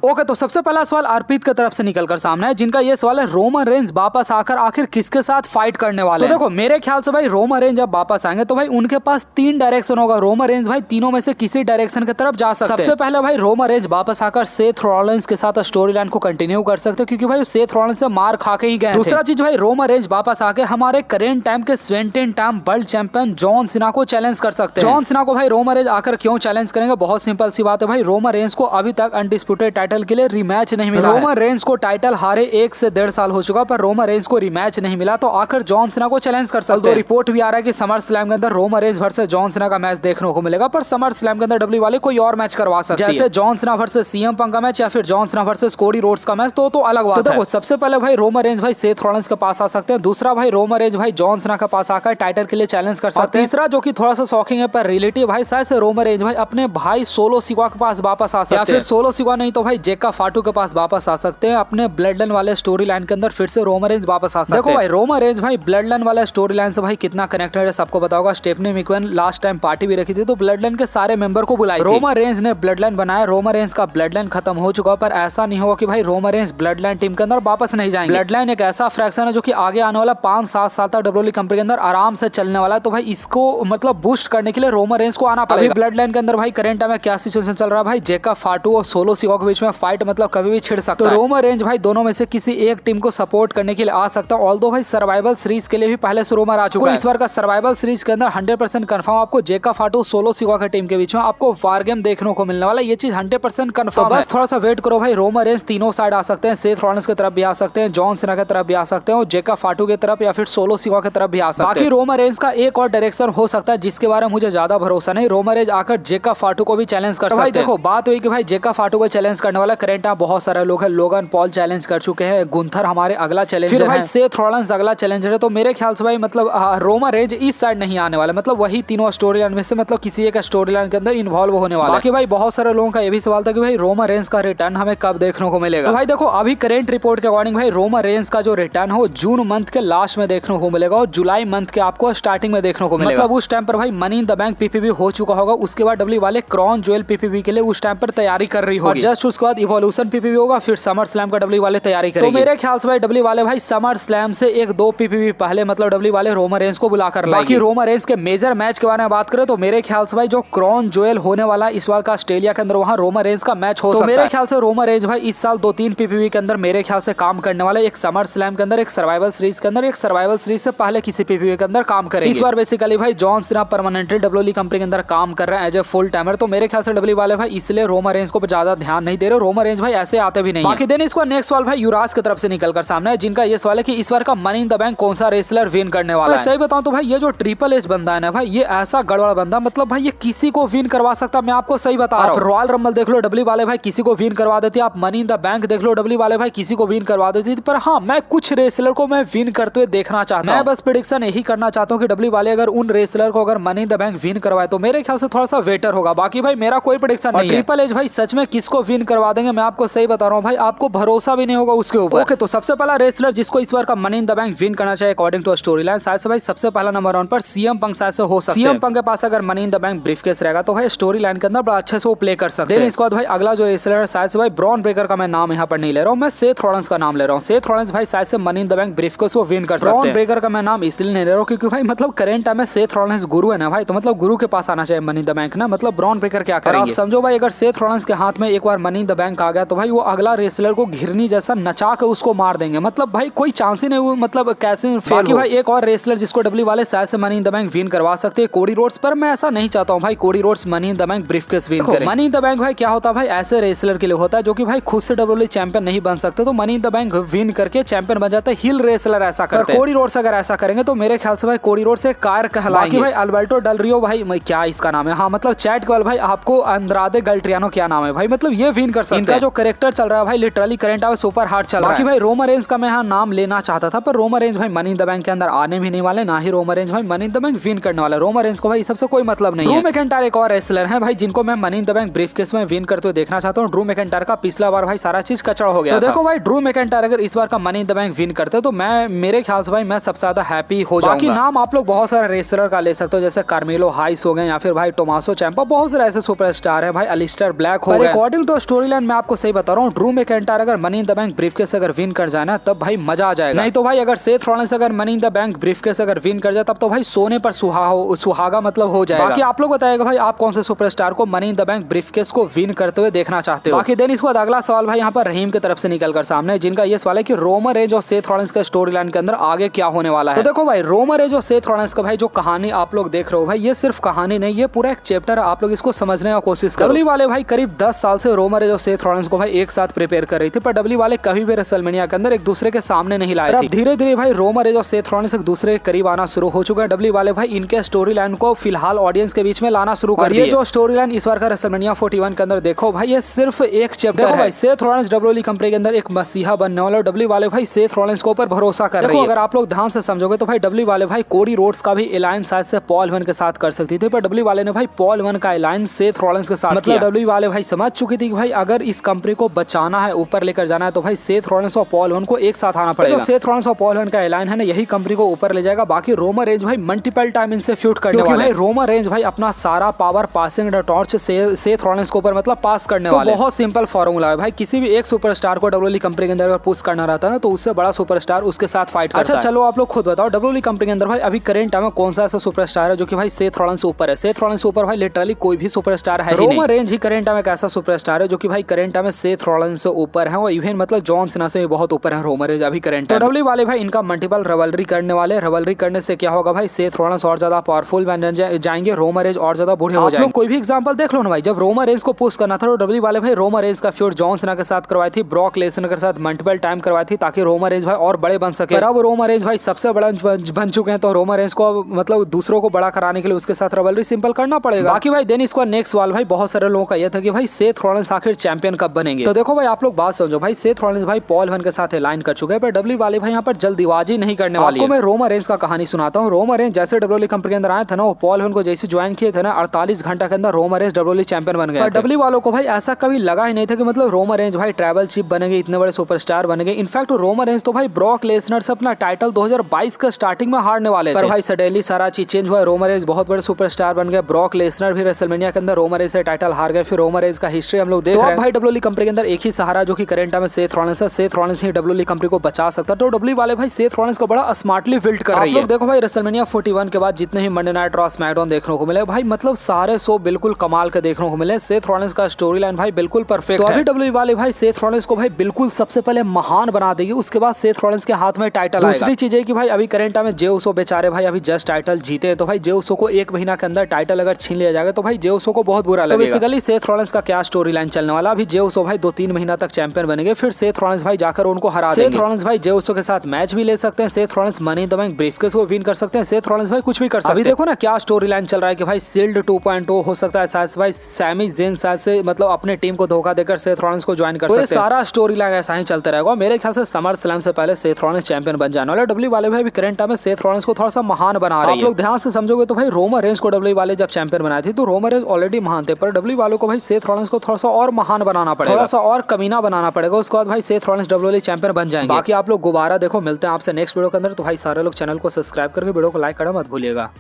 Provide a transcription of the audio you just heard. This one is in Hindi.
ओके, तो सबसे पहला सवाल अर्पित की तरफ से निकलकर सामने है, जिनका ये सवाल है रोमन रेंज वापस आकर आखिर किसके साथ फाइट करने वाले हैं। तो देखो मेरे ख्याल से भाई रोमन रेंज जब वापस आएंगे तो भाई उनके पास 3 डायरेक्शन होगा। रोमन रेंज भाई तीनों में से किसी डायरेक्शन की तरफ जा सकते हैं। सबसे पहले भाई रोमन रेंज वापस आकर सेथ रॉलिंस के साथ स्टोरी लाइन को कंटिन्यू कर सकते हैं, क्योंकि भाई सेथ रॉलिंस से मार खा के ही गए। दूसरा चीज भाई रोमन रेंज वापस आके हमारे करेंट टाइम के 17 time world champion John Cena को चैलेंज कर सकते हैं। जॉन सीना को भाई रोमन रेंज आकर क्यों चैलेंज करेंगे, बहुत सिंपल सी बात है भाई, रोमन रेंज को अभी तक अनडिस्प्यूटेड टाइटल के लिए रिमैच नहीं मिला। रोमन रेंज को टाइटल हारे 1 से 1.5 साल हो चुका, पर रोमन रेंज को रिमैच नहीं मिला, तो आखिर जॉन सीना को चैलेंज कर सकते हैं। रिपोर्ट भी आ रहा है कि समर स्लैम के अंदर Roman Reigns versus John Cena का मैच देखने को मिलेगा, पर समर स्लैम के अंदर डब्ल्यू वाले कोई और मैच करवा सकते हैं, जैसे John Cena versus CM Punk का मैच या फिर John Cena versus Cody Rhodes का मैच, तो अलग बात है। सबसे पहले भाई रोमन रेंज भाई सेथ रॉलिंस के पास आ सकते हैं। दूसरा भाई रोमन रेंज भाई जॉन सीना के पास आकर टाइटल के लिए चैलेंज कर सकते हैं। तीसरा जो कि थोड़ा सा शॉकिंग है पर रियलिटी भाई, शायद से रोमन रेंज भाई अपने भाई सोलो सिक्वा के पास वापस आ सकते हैं, या फिर सोलो सिक्वा नहीं तो भाई जेका फाटू के पास वापस आ सकते हैं। अपने ब्लड लाइन वाले स्टोरी लाइन के अंदर फिर से रोमन रेंज वापस आ सकते हैं। देखो भाई रोमन रेंज भाई ब्लड लाइन वाले स्टोरी लाइन से भाई कितना कनेक्टेड है सबको पता होगा। Stephanie McMahon last time party भी रखी थी तो ब्लड लाइन के सारे मेंबर को बुलाई। रोमन रेंज ने ब्लड लाइन बनाया, रोमन रेंज का ब्लड लाइन खत्म हो चुका, पर ऐसा नहीं होगा कि भाई Roman range blood line team के अंदर वापस नहीं जाएंगे। ब्लड लाइन एक ऐसा फ्रैक्शन है जो कि आगे आने वाला 5-7 साल तक डब्ल्यूडब्ल्यूई कंपनी के अंदर आराम से चलने वाला है, तो भाई इसको मतलब बूस्ट करने के लिए रोमन रेंज को आना पड़ेगा। ब्लड लाइन के अंदर भाई करंट टाइम में क्या सिचुएशन चल रहा है भाई, जेका फाटू और सोलो सिक्वा के बीच में फाइट मतलब कभी भी छिड़ सकता है। तो रोमन रेंज भाई दोनों में से किसी एक टीम को सपोर्ट करने के लिए आ सकता है। ऑल्दो भाई सर्वाइवल सीरीज के लिए भी पहले से रूमर आ चुका है, इस बार का सर्वाइवल सीरीज के अंदर 100% कंफर्म आपको जेका फाटू सोलो सिक्वा की टीम के बीच में आपको वार गेम देखने को मिलने वाला है, ये चीज 100% कंफर्म है। बस थोड़ा सा वेट करो भाई, रोमन रेंज तीनों साइड आ सकते हैं, सेथ रॉलिंस की तरफ भी आ सकते हैं, जॉन सीना की तरफ भी आ सकते हैं, और जेका फाटू की तरफ या फिर सोलो सिक्वा की तरफ भी आ सकते हैं। बाकी रोमन रेंज का एक और डायरेक्शन हो सकता है जिसके बारे में मुझे ज्यादा भरोसा नहीं। रोमन रेंज आकर जेका फाटू को भी चैलेंज कर सकते हैं। देखो बात हुई कि भाई जेका फाटू को चैलेंज करने वाला करंट बहुत सारे लोग हैं, लोगन पॉल चैलेंज कर चुके हैं, गुंथर हमारे अगला चैलेंजर है, सेथ रॉलिंस अगला चैलेंजर है, तो मेरे ख्याल से भाई मतलब रोमन रेंज इस साइड नहीं आने वाला, मतलब वही तीनों स्टोरी लाइन में से मतलब किसी एक स्टोरी लाइन के अंदर इन्वॉल्व होने वाला है। बाकी भाई बहुत सारे लोगों का ये भी सवाल था कि भाई रोमन रेंज का रिटर्न हमें कब देखने को मिलेगा। तो भाई देखो अभी करंट रिपोर्ट के अकॉर्डिंग भाई रोमन रेंज का जो रिटर्न हो जून मंथ के लास्ट में देखने को मिलेगा और जुलाई मंथ के आपको स्टार्टिंग में देखने को मिलेगा। मतलब उस टाइम पर भाई money in the bank PPV हो चुका होगा, उसके बाद डब्ल्यू वाले क्रॉन ज्वेल पीपीवी के लिए उस टाइम पर तैयारी कर रही होगी, जस्ट उसके बाद इवोल्यूशन पीपीवी होगा, फिर समर स्लैम का डब्ल्यू वाले तैयारी करेंगे। तो मेरे ख्याल से भाई डब्ल्यू वाले भाई समर स्लैम से 1-2 पीपीवी पहले मतलब डब्ल्यू वाले रोमन रेंज को बुलाकर लाएंगे। बाकी रोमन रेंज के मेजर मैच के बारे में बात करें तो मेरे ख्याल से भाई जो क्रॉन ज्वेल होने वाला इस बार का ऑस्ट्रेलिया के अंदर वहां रोमन रेंज का मैच हो सकता है। मेरे ख्याल से रोमन रेंज भाई इस साल 2-3 पीपीवी के अंदर मेरे ख्याल से काम करने वाला, एक समर स्लैम के अंदर, एक सर्वाइवल सीरीज के अंदर, एक सर्वाइवल सीरीज से पहले किसी पीपीवी के अंदर काम करेंगे। इस बार बेसिकली भाई John Cena permanently WWE company के अंदर काम कर रहा है एज ए फुल टाइमर, तो मेरे ख्याल से डब्ल्यू वाले भाई इसलिए रोमन रेंज को ज्यादा ध्यान नहीं दे रहे। रोमन रेंज भाई ऐसे आते भी नहीं। बाकी देन इसको नेक्स्ट सवाल भाई युवराज की तरफ से निकलकर सामने है, जिनका ये सवाल है कि इस बार का मनी इन द बैंक कौन सा रेसलर विन करने वाला है। सही बताऊं तो भाई ये जो ट्रिपल एच बंदा है ना भाई, ये ऐसा गड़बड़ बंदा, मतलब भाई ये किसी को विन करवा सकता, मैं आपको सही बता रहा हूं। रॉयल रंबल देख लो डब्ल्यू वाले भाई किसी को विन करवा देते, आप मनी इन द बैंक देख लो डब्ल्यू वाले भाई किसी को विन करवा देती, पर हाँ मैं कुछ रेसलर को मैं विन करते हुए देखना चाहता हूं। मैं बस प्रेडिक्शन यही करना चाहता हूं कि डब्ल्यू वाले अगर उन रेसलर को अगर money in the bank win करवाए तो मेरे ख्याल से थोड़ा सा बेटर होगा। बाकी भाई मेरा कोई प्रेडिक्शन नहीं है। ट्रिपल एच भाई सच में किसको विन करवा देंगे मैं आपको सही बता रहा हूं भाई, आपको भरोसा भी नहीं होगा उसके ऊपर। ओके, तो सबसे पहला रेसलर जिसको इस बार का money in the bank win करना चाहिए अकॉर्डिंग टू स्टोरी लाइन, शायद से भाई सबसे पहला नंबर 1 पर सीएम पंक शायद से हो सकता है। सीएम पंक के पास अगर money in the bank briefcase रहेगा तो भाई स्टोरी लाइन के अंदर बड़ा अच्छे से वो प्ले कर सकते हैं। इसके बाद भाई अगला जो रेसलर है शायद से भाई ब्रॉन ब्रेकर का मैं नाम यहाँ पर नहीं ले रहा हूँ, मैं सेथ रॉलिंस का नाम ले रहा हूँ। सेथ रॉलिंस भाई शायद से money in the bank briefcase को विन कर सकते हैं। ब्रॉन ब्रेकर का मैं नाम इसलिए नहीं ले रहा हूँ क्योंकि भाई मतलब करंट टाइम में सेथ रॉलिंस गुरु है ना भाई, तो मतलब गुरु के पास आना चाहिए मनी इन द बैंक ना, मतलब ब्रॉन ब्रेकर क्या करेंगे। आप समझो भाई अगर सेथ रॉलिंस के हाथ में एक बार मनी इन द बैंक आ गया तो भाई वो अगला रेसलर को घिरनी जैसा नचा के उसको मार देंगे, मतलब भाई कोई चांस ही नहीं, मतलब कैसे फेल। भाई एक और रेसलर जिसको डब्ल्यू वाले शायद से money in the bank win करवा सकते हैं कोडी रोड्स, पर मैं ऐसा नहीं चाहता हूँ भाई Cody Rhodes money in the bank briefcase win करे। मनी इन द बैंक भाई क्या होता है भाई ऐसे रेसलर के लिए होता है जो कि भाई खुद से डब्ल्यूडब्ल्यूई चैंपियन नहीं बन सकते, तो money in the bank win करके चैंपियन बन जाता है। हिल रेसलर ऐसा करते हैं, कोडी रोड्स अगर ऐसा करेंगे तो मेरे ख्याल से भाई कोडी रोड्स एक कार कहलाएंगे। भाई अल्बर्टो डेल रियो भाई क्या इसका नाम है, हाँ मतलब चैट केवल भाई आपको अंद्रादे गल्ट्रियानो क्या नाम है भाई, मतलब ये विन कर सकते हैं। इनका जो कैरेक्टर चल रहा है भाई literally current hour super hard चल रहा है। भाई रोमन रेंज का मैं यहाँ नाम लेना चाहता था पर रोमन रेंज भाई मनी इन द बैंक के अंदर आने भी नहीं वाले, ना ही रोमन रेंज भाई money in the bank win करने वाला। रोमन रेंज को भाई सबसे कोई मतलब नहीं है। ड्रू मैकिंटायर एक और रेसलर है भाई जिनको मैं money in the bank briefcase में विन करते हुए देखना चाहता हूँ। ड्रू मैकिंटायर का पिछला बार भाई सारा चीज कचड़ा हो गया, तो देखो भाई ड्रू मैकिंटायर अगर इस बार का money in the bank win करते तो मैं मेरे ख्याल से भाई मैं सबसे ज्यादा हैप्पी हो जाऊंगा। बाकी नाम आप लोग बहुत सारे रेसलर का ले सकते हो, जैसे कार्मेलो हाइस हो गए या फिर भाई टोमासो चैंपा, बहुत सारे ऐसे सुपरस्टार है भाई, अलिस्टर ब्लैक हो गए। अकॉर्डिंग टू स्टोरी लाइन मैं आपको सही बता रहा हूँ, ड्रू मैकिंटायर अगर money in the bank briefcase अगर विन कर जाए ना तब भाई मजा आ जाएगा। नहीं तो भाई अगर सेथ रॉलिंस अगर money in the bank briefcase अगर विन कर जाए तब तो भाई सोने पर सुहागा मतलब हो जाएगा। बाकी आप लोग बताएगा भाई आप कौन से सुपरस्टार को money in the bank briefcase को विन करते हुए देखना चाहते हो। बाकी देन इसके बाद अगला सवाल भाई यहाँ पर रहीम की तरफ से निकल कर सामने, जिनका ये सवाल है कि रोमन रेंज और सेथ रॉलिंस का स्टोरी लाइन के अंदर आगे क्या होने वाला है। तो देखो भाई रोमन रेंज और सेथ रॉलिंस का भाई जो कहानी आप लोग देख रहे हो भाई, ये सिर्फ कहानी नहीं, ये पूरा एक चैप्टर है। आप लोग इसको समझने की कोशिश करो। डब्ल्यू वाले भाई करीब 10 साल से रोमन रेंज और सेथ रॉलिंस को भाई एक साथ प्रिपेयर कर रही थी, पर डब्ल्यू वाले कभी भी रेसलमेनिया के अंदर एक दूसरे के सामने नहीं लाए थे। धीरे धीरे भाई रोमन रेंज और सेथ रॉलिंस एक दूसरे के करीब आना शुरू हो चुका है। डब्ल्यू वाले भाई इनके स्टोरी लाइन को फिलहाल ऑडियंस के बीच में लाना शुरू कर दिया। ये जो स्टोरी लाइन इस बार का रेसलमेनिया 41 के अंदर देखो भाई, ये सिर्फ एक चैप्टर है। भाई सेथ रॉलिंस डब्ल्यूडब्ल्यूई कंपनी के अंदर एक मसीहा बनने वाला, डब्ल्यू वाले भाई सेथ रॉलिंस के ऊपर भरोसा कर रहे हैं। अगर आप लोग ध्यान से समझोगे तो भाई डब्ल्यू वाले भाई कोडी रोड्स का भी अलायंस शायद से पॉल हेमन के साथ कर सकती थी, पर डब्ल्यू वाले ने भाई पॉल हेमन का अलायंस सेथ रॉलिंस के साथ मतलब डब्ल्यू वाले भाई समझ चुकी थी कि भाई अगर इस कंपनी को बचाना है, ऊपर लेकर जाना है, तो भाई सेथ रॉलिंस और पॉल हेमन को एक साथ आना पड़ेगा। तो सेथ रॉलिंस और पॉल हेमन का अलायंस है ना, यही कंपनी को ऊपर ले जाएगा। बाकी रोमन रेंज भाई मल्टीपल टाइम इनसे फ्यूट करने वाले हैं। रोमन रेंज भाई अपना सारा power passing the torch Seth Rollins के ऊपर मतलब पास करने वाले। बहुत सिंपल फॉर्मूला है भाई, किसी भी एक सुपरस्टार को डब्ल्यूडब्ल्यूई कंपनी के अंदर अगर पुश करना रहता है ना, तो उससे बड़ा सुपरस्टार उसके साथ फाइट करता है। अच्छा चलो आप लोग खुद बताओ डब्ल्यूडब्ल्यूई कंपनी के अंदर भाई अभी करंट टाइम में कौन सा ऐसा सुपरस्टार है जो कि भाई सेथ रॉलिंस ऊपर है। सेथ रॉलिंस ऊपर भाई लिटरली कोई भी सुपरस्टार है। रोमन रेंज ही करंट टाइम में एक ऐसा सुपरस्टार है जो कि भाई करंट टाइम में सेथ रॉलिंस से ऊपर है, और इवन मतलब जॉन सीना से भी बहुत ऊपर है रोमन रेंज अभी करंट। तो डब्ल्यूडब्ल्यूई वाले भाई इनका मल्टीपल रिवलरी करने वाले। रिवलरी करने से क्या होगा भाई, सेथ रॉलिंस और ज्यादा पावरफुल बन जाएंगे, रोमन रेंज और ज्यादा बूढ़े हो जाएंगे। कोई भी एग्जांपल देख लो ना भाई, जब रोमन रेंज को पुश करना था तो डब्ल्यूडब्ल्यूई वाले भाई रोमन रेंज का फ्यूड जॉन सीना के साथ करवाई थी, ब्रॉक लेसनर के साथ मल्टीपल टाइम करवाई थी, ताकि रोमन रेंज भाई और बड़े बन सके। अब रोमन रेंज भाई सबसे बड़ा बन चुके हैं, तो रोमन रेंज को मतलब दूसरों को बड़ा कराने के लिए उसके साथ रिवलरी सिंपल करना पड़ेगा। बाकी भाई देन इसका नेक्स्ट सवाल भाई बहुत सारे लोगों का यह था कि भाई सेथ रॉलिंस आखिर चैंपियन कब बनेंगे। तो देखो भाई आप लोग बात समझो, भाई सेथ रॉलिंस भाई पॉल हेमन के साथ अलाइन कर चुके हैं, पर डब्ल्यू वाले भाई यहाँ पर जल्दीबाजी नहीं करने वाले। आपको मैं रोमन रेंज का कहानी सुनाता हूँ। रोमन रेंज जैसे डब्ल्यूडब्ल्यूई कंपनी के अंदर आए थे ना, वो पॉल हेमन को जैसे ज्वाइन किए थे ना, 48 घंटा के अंदर रोमन रेंज डब्ल्यूडब्ल्यूई चैंपियन बन गए। डब्ल्यू वालों को भाई ऐसा कभी लगा ही नहीं था कि मतलब रोमन रेंज भाई ट्रैवल चीफ बनेंगे, इतने बड़े सुपरस्टार बनेंगे। इनफैक्ट रोमन रेंज तो भाई ब्रॉक लेसनर से अपना टाइटल 2022 के स्टार्टिंग में हारने वाले थे, पर भाई सडनली सारा चीज चेंज हुआ। रोमन रेंज बहुत बड़े सुपरस्टार बन गए। ब्रॉक लेसनर भी रेसलमेनिया के अंदर रोमन रेंज से टाइटल हार गए। फिर रोमन रेंज का हिस्ट्री हम लोग देख रहे हैं। भाई डब्ल्यूडब्ल्यूई कंपनी के अंदर एक ही सहारा जो कि करंट टाइम में सेथ रॉलिंस है। सेथ रॉलिंस ही डब्ल्यूडब्ल्यूई कंपनी को बचा सकता है। तो डब्ल्यूडब्ल्यूई वाले भाई सेथ रॉलिंस को बड़ा स्मार्टली बिल्ड कर रही है। देखो भाई रेसलमेनिया 41 के बाद जितने ही मंडे नाइट रॉ स्मैकडाउन देखने को मिले भाई, मतलब सारे शो बिल्कुल कमाल के देखने को मिले। सेथ रॉलिंस का स्टोरी लाइन भाई बिल्कुल परफेक्ट है। तो अभी डब्ल्यूडब्ल्यूई वाले भाई सेथ रॉलिंस को भाई बिल्कुल सबसे पहले महान बना देगी, उसके बाद सेथ रॉलिंस के हाथ में टाइटल आएगा। दूसरी चीज है कि भाई अभी करंट टाइम में जे उसो बेचारे भाई अभी जस्ट टाइटल जीते, तो भाई जे उसो को एक महीना के अंदर टाइटल अगर छीन लिया जाएगा तो भाई जे उसो को बहुत बुरा लगेगा। तो बेसिकली सेथ रॉलिंस का क्या स्टोरी लाइन चलने वाला, अभी जे उसो भाई 2-3 महीना तक चैंपियन बनेंगे, फिर सेथ रॉलिंस भाई जाकर उनको हरा देंगे। सेथ रॉलिंस भाई जे उसो के साथ मैच भी ले सकते हैं। Seth Rollins money in the bank briefcase को विन कर सकते हैं। सेथ रॉलिंस भाई कुछ भी कर सकते हैं। अभी देखो ना क्या स्टोरी लाइन चल रहा है कि भाई सील्ड 2.0 हो सकता है शायद भाई सैमी ज़ेन शायद से मतलब अपने टीम को धोखा देकर सेथ रॉलिंस को ज्वाइन कर सकते हैं। सारा स्टोरी लाइन ऐसा ही चलता रहेगा। मेरे ख्याल से समर स्लैम से पहले सेथ रॉलिंस चैंपियन बन जाने वाला। डब्ल्यू वाले भाई करंट टाइम में सेथ रॉलिंस को थोड़ा सा महान बना रहे हैं। आप लोग ध्यान से समझोगे तो भाई रोमन रेंज को डब्ल्यू वाले जब चैंपियन बनाए थे तो रोमन रेंज ऑलरेडी महान थे, पर डब्ल्यू वालों को भाई सेथ रॉलिंस को थोड़ा सा और महान बनाना पड़ेगा, थोड़ा सा और कमीना बनाना पड़ेगा। उसके बाद भाई सेथ रॉलिंस डब्ल्यू चैंपियन बन जाएंगे। बाकी आप लोग दोबारा देखो, मिलते हैं आपसे नेक्स्ट वीडियो के अंदर। तो भाई सारे लोग चैनल को सब्सक्राइब करके वीडियो को लाइक करना मत भूलिएगा।